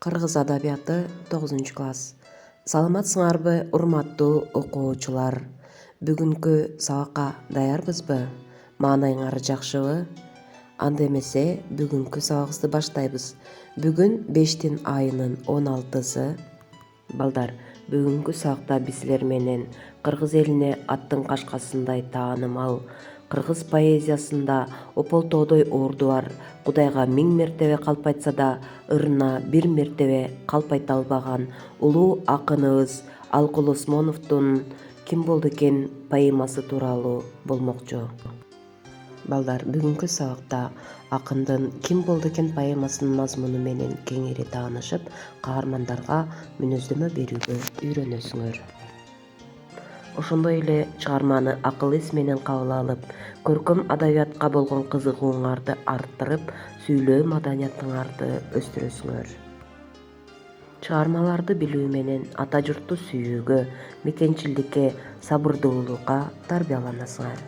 Кыргыз адабияты 9 класс. Саламатсыңарбы, урматтуу окуучулар? Бүгүнкү сабакка даярбызбы? Маанайыңар жакшыбы? Анда эмесе бүгүнкү сабагыбызды баштайбыз. Бүгүн 5 айынын 16-сы. Балдар, бүгүнкү сабакта биз силер менен кыргыз элине аттын кашкасындай таанымал кыргыз поэзиясында ополтоодой орду бар, Кудайга 1000 мертебе калп айтса да, ырына 1 мертебе калп айта албаган улуу акыныбыз Алкул Осмоновдун «Ким болду экен» поэмасы тууралуу болмокчу. Балдар, бүгүнкү сабакта акындын «Ким болду экен» поэмасынын мазмуну менен кеңири таанышып, каармандарга мүнөздөмө берүүгө үйрөнөсүңөр. Ошондой эле чыгарманы акыл эс менен кабыл алып, көркөм адабиятка болгон кызыгууңарды арттырып, сүйлөө маданиятыңарды өстүрөсүңөр. Чыгармаларды билүү менен ата журтту сүйүүгө, мекенчилдикке, сабырдуулукка тарбияланасыңар.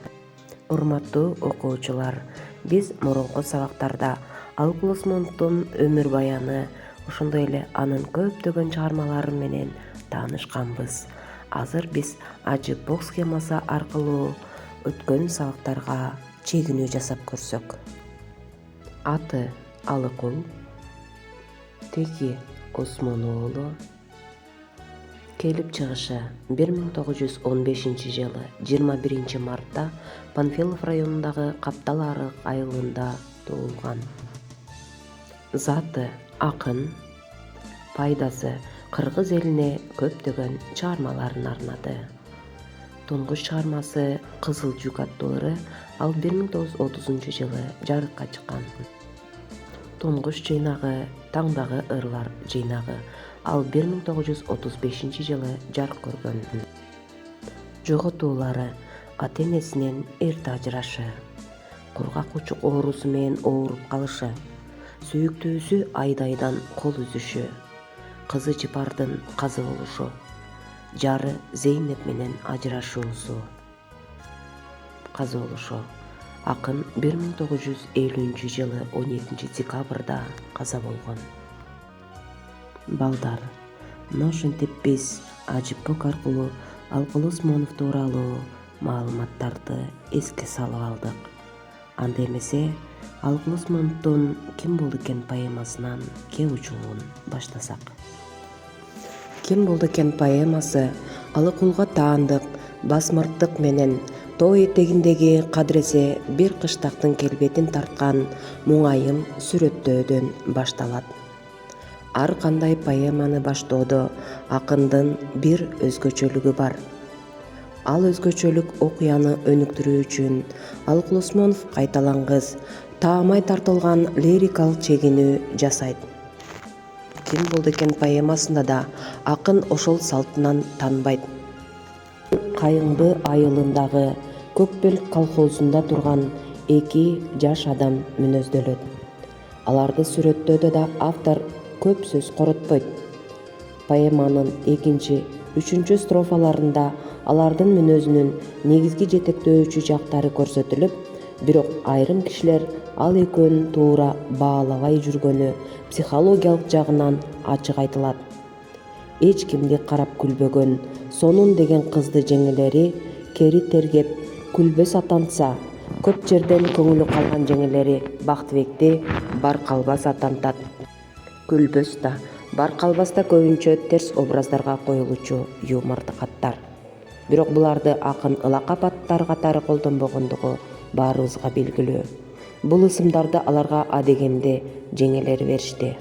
Урматтуу окуучулар, биз мурунку сабактарда Алкул Осмоновдун өмүр баяны, ошондой эле анын көптөгөн чыгармалары менен таанышканбыз. Азыр биз ажы бок схемасы аркылуу өткөн сабактарга чегинүү жасап көрсөк. Аты Алыкул, теги Осмон уулу. Келип чыгышы 1915 жылы 21 мартта Панфилов районундагы Каптал Арык айылында туулган. Заты акын, пайдасы кыргыз элине көптөгөн чыгармаларын арнады. Туңгуч чыгармасы Кызыл жүк аттуулары ал 1930 жылы жарыкка чыккан. Туңгуч жыйнагы Таңдагы ырлар жыйнагы ал 1935 жылы жарык көргөн. Жоготуулары ата-энесинен эрте ажырашы, кургак учук оорусу менен ооруп калышы, сүйүктүүсү Айдайдан кол үзүшү, кызы Чыпардын казы болушу, жары Зейнеп менен ажырашуусу, казы болушу. Акын 1950 жылы 12 декабрда каза болгон. Балдар, мына ошентип биз ажыбок аркылуу Алкул Осмонов тууралуу маалыматтарды эске салып алдык. Анда эмесе Алкул Осмоновдун «Ким болду экен» поэмасынан кээ учуун баштасак. «Ким болду экен» поэмасы Алыкулга таандык басмырттык менен тоо этегиндеги кадресе бир кыштактын келбетин тарткан муңайым сүрөттөөдөн башталат. Ар кандай поэманы баштоодо акындын бир өзгөчөлүгү бар. Ал өзгөчөлүк окуяны өнүктүрүү үчүн Алкул Осмонов кайталангыс, таамай тартылган лирикалык чегинүү жасайт. «Ким болду экен» поэмасында да акын ошол салтынан танбайт. Кайыңды айылындагы Көкбел колхозунда турган 2 жаш адам мүнөздөлөт. Аларды сүрөттөөдө да автор көп сөз коротпойт. Поэманын 2, 3 строфаларында алардын мүнөзүнүн негизги жетектөөчү жактары көрсөтүлүп, бирок айрым кишилер ал экөөнүн туура баалабай жүргөнү психологиялык жагынан ачык айтылат. Эч кимди карап күлбөгөн Сонун деген кызды жеңелери кери тергеп күлбөс атантса, көп жерден көңүлү калган жеңелери Бактыбекти Баркалбас атантат. Күлбөс да, Баркалбас да көбүнчө терс образдарга коюлуучу юмордук аттар. Бирок буларды акын ылакап аттар катары колдонбогондугу баарыбызга белгилүү. Бул ысымдарды аларга адегенде жеңелери беришти.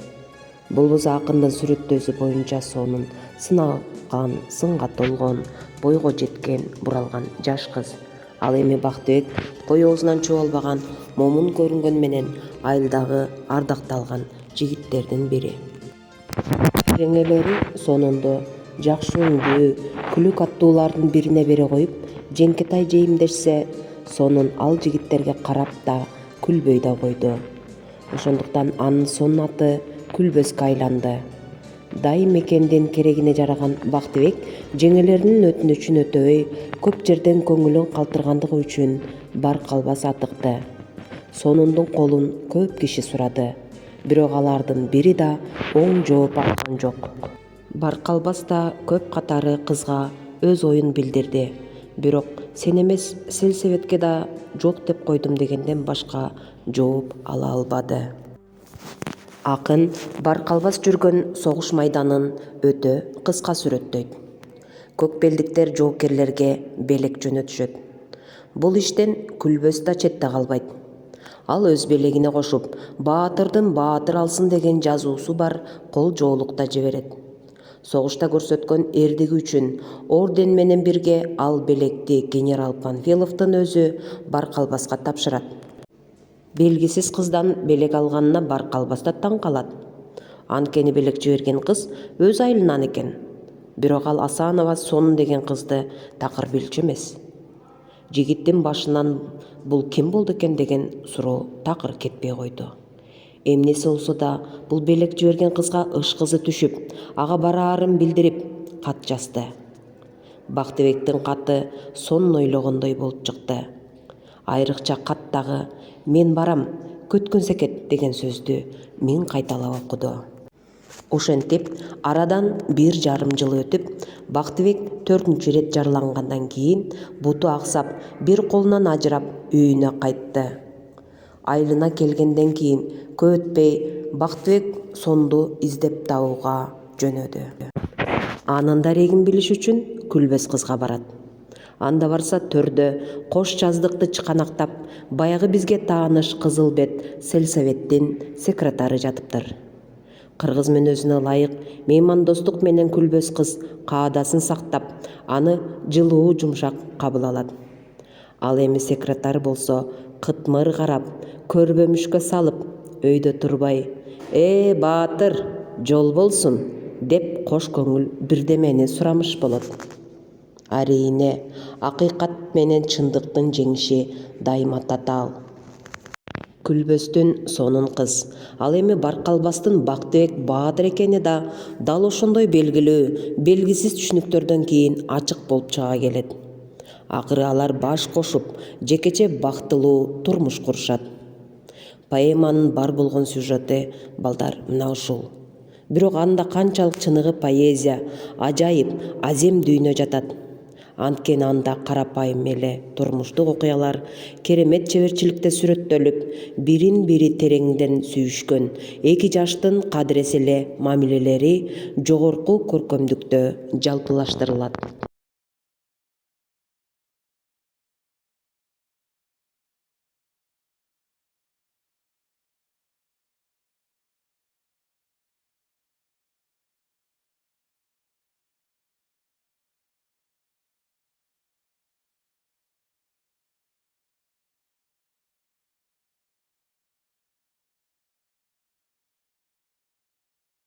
Бул акындын сүрөттөөсү боюнча сонун, сыналган, сынга толгон, бойго жеткен, буралган жаш кыз. Ал эми Бактыбек кой оозунан чуалбаган, момун көрүнгөн менен айылдагы ардакталган жигиттердин бири. Жеңелери сонунду, жакшы үндүү, күлүк аттуулардын бирине бере коюп, Жеңкетай жейимдешсе, сонун ал жигиттерге карап да, күлбөй да койду. Ошондуктан анын сонун аты Күлбөскө айланды. Дайым мекендин керегине жараган Бактыбек жеңелеринин өтүнүчүн өтөбөй, көп жерден көңүлүн калтыргандыгы үчүн Баркалбас атыкты. Сонундун колун көп киши сурады. бирок алардын бири да оң жооп алган жок. Баркалбас да көп катары кызга өз оюн билдирди, бирок сен эмес сельсоветке да жок деп койдум дегенден башка жооп ала албады. Акын Баркалбас жүргөн согуш майданын өтө кыска сүрөттөйт. Көкбелдиктер жоокерлерге белек жөнөтүшөт. Бул иштен Күлбөс да четте калбайт. Ал өз белегине кошуп, баатырдын баатыр алсын деген жазуусу бар кол жоолук да жиберет. Согушта көрсөткөн эрдиги үчүн орден менен бирге ал белекти генерал Панфиловдун өзү Баркалбаска тапшырат. Белгисиз кыздан белек алганына Баркалбас да таң калат. Анткени белек жиберген кыз өз айылынан экен. Бирок ал Асанова Сонун деген кызды такыр билчү эмес. Жигиттин башынан бул ким болду экен деген суроо такыр кетпей койду. Эмнеси болсо да бул белек жиберген кызга ышкызы түшүп, ага бараарын билдирип кат жазды. Бактыбектин каты сонун ойлогондой болуп чыкты. Айрыкча каттагы «мен барам, көткүнсекет» деген сөздү 1000 кайталап окуду. Ошентип арадан 1,5 жыл өтүп, Бактыбек 4-чү ирет жаралангандан кийин буту аксап, бир колунан ажырап үйүнө кайтты. Айылына келгенден кийин көп өтпөй Бактыбек Сонду издеп табууга жөнөдү. Анын дарегин билиш үчүн Күлбөс кызга барат. Анда барса төрдө кош жаздыкты чыканактап, баягы бизге тааныш кызыл бет сельсоветтин секретары жатыптыр. Кыргыз мүнөзүнө ылайык меймандостук менен Күлбөс кыз каадасын сактап, аны жылуу жумшак кабыл алат. Ал эми секретарь болсо кытмыр карап, көрбөмүшкө салып, өйдө турбай баатыр, жол болсун» деп кош көңүл бирдемени сурамыш болот. Арине, акыйкат менен чындыктын жеңиши дайыма татаал. Күлбөстүн сонун кыз, ал эми Баркалбастын Бактыбек баатыр экени да дал ошондой белгилүү, белгисиз түшүнүктөрдөн кийин ачык болуп чыга келет. Акыры алар баш кошуп, жекече бактылуу турмуш курушат. Поэманын бар болгон сюжети балдар мына ушул. Бирок анда канчалык чыныгы поэзия, ажайып, азем дүйнө жатат. Анткени анда карапайым эле турмуштук окуялар керемет чеберчиликте сүрөттөлүп, бирин бири тереңден сүйүшкөн эки жаштын кадырес эле мамилелери жогорку көркөмдүктө жалпылаштырылат.